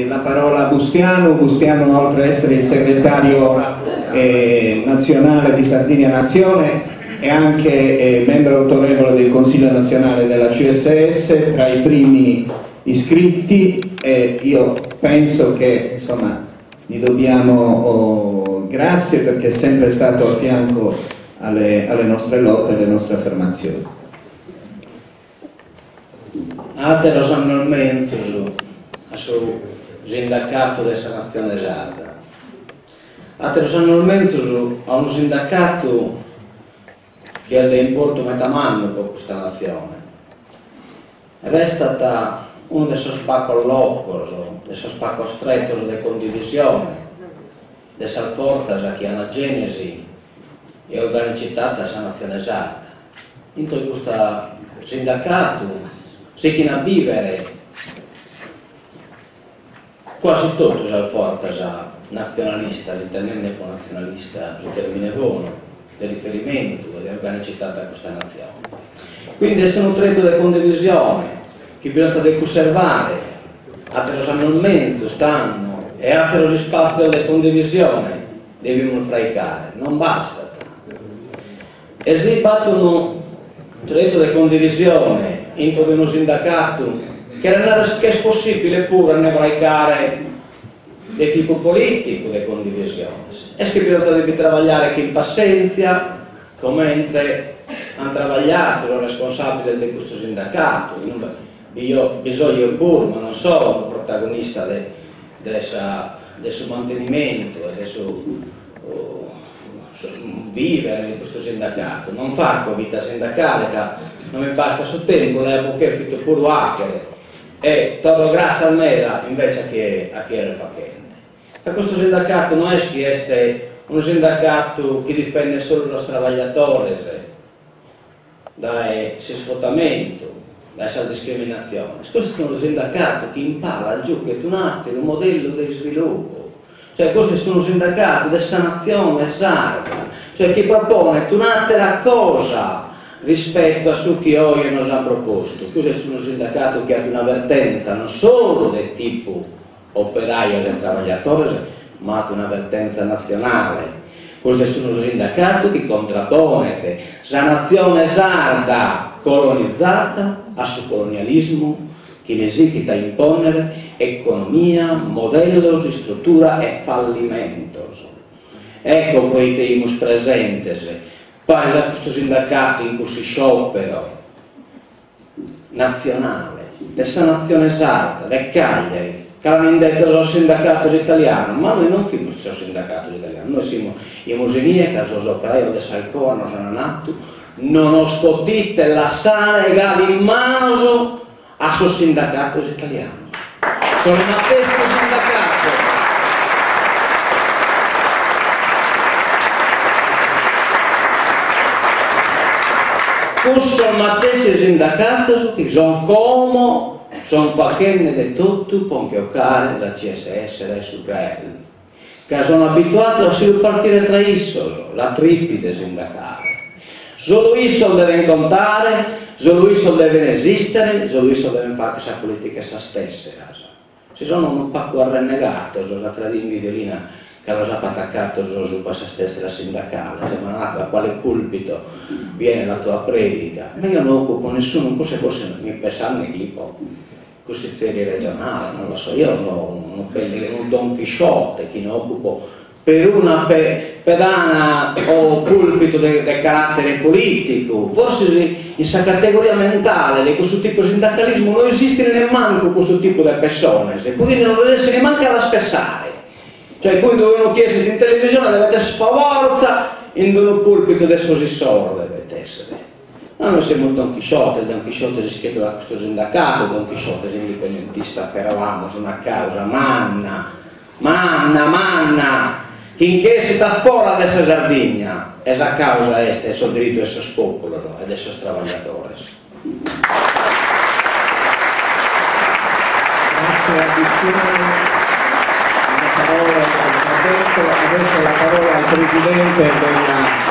La parola a Bustiano. Bustiano, oltre ad essere il segretario nazionale di Sardinia Nazione, è anche membro autorevole del Consiglio nazionale della CSS, tra i primi iscritti, e io penso che insomma gli dobbiamo grazie, perché è sempre stato a fianco alle nostre lotte, alle nostre affermazioni. Ateros annualmente su sindacato della nazione sarda. Ateros annualmente a un sindacato che ha importo metamanno per questa nazione. È stata uno dei suoi spacchi locos, dei suoi spacchi stretti di condivisione, delle forze che hanno genesi e organizzata questa nazione sarda. In questo sindacato si chiama a vivere quasi tutte le forze nazionaliste, l'intendente nazionalista, il termine buono, di riferimento e organizzata da questa nazione. Quindi è un tratto di condivisione che bisogna conservare, altri annualmente stanno e altri spazi di condivisione dobbiamo freicare, non basta. E si battono un tratto di condivisione in uno sindacato che è possibile pure ne freicare di tipo politico di condivisione. E che bisogna lavorare in pazienza, come hanno lavorato i responsabili di questo sindacato. Io bisogno pure, ma non sono protagonista del suo mantenimento e del suo vivere di questo sindacato. Non faccio vita sindacale, che non mi basta sul tempo, perché ho fatto pure hacker e torno grazie a me invece a chi era facente. Per questo sindacato non è che è un sindacato che difende solo i nostri lavoratori dal sfruttamento, dalla discriminazione. Questo è un sindacato che impara giù che è un altro modello di sviluppo. Cioè questo è un sindacato di sanazione sarda, cioè che propone un'altra cosa rispetto a ciò che oggi nos hanno proposto. Questo è un sindacato che ha un'avvertenza non solo del tipo operaio e lavoratori, ma un'avvertenza nazionale. Questo è un sindacato che contrappone la nazione sarda colonizzata al suo colonialismo, che le esigita imponere economia, modello, struttura e fallimento. Ecco poi teniamo presente per questo sindacato in cui si sciopero nazionale, della nazione sarda, del Cagliari, che hanno indetto il sindacato italiano, ma noi non siamo il sindacato italiano, noi siamo i musini che sono operai del Salcoa, non sono nati, non ho spotite la sanega di mano a suo sindacato italiano. Sono una testa sindacato. Questo stesso sindacato che sono come sono facendo di tutto per giocare da CSS e su Crelli, che sono abituati a partire tra issos, la tripide sindacale. Solo isso deve contare, solo isso deve esistere, solo isso deve fare questa politica sa stessa. Si sono un po' arrennegato, la tradizione violina che aveva attaccato su questa stessa sindacale, ma da quale pulpito viene la tua predica? Ma io non occupo nessuno, forse mi pensare tipo così serie regionale, non lo so, io non un Don Chisciotte che ne occupo per una pedana o pulpito di carattere politico, forse in questa categoria mentale di questo tipo di sindacalismo non esiste nemmeno questo tipo di persone, quindi non deve essere neanche da spessare. Cioè, poi dovevano chiedersi in televisione, dovete sfavorza in un pulpito adesso si sorda, dovete essere. Ma noi siamo Don Chisciotte si schietta da questo sindacato, Don Chisciotte è indipendentista, che eravamo su una causa, manna, finché si sta fuori della Sardegna, e la causa è il suo diritto e il suo popolo e dei suoi lavoratori. Grazie a tutti. Adesso la parola al Presidente della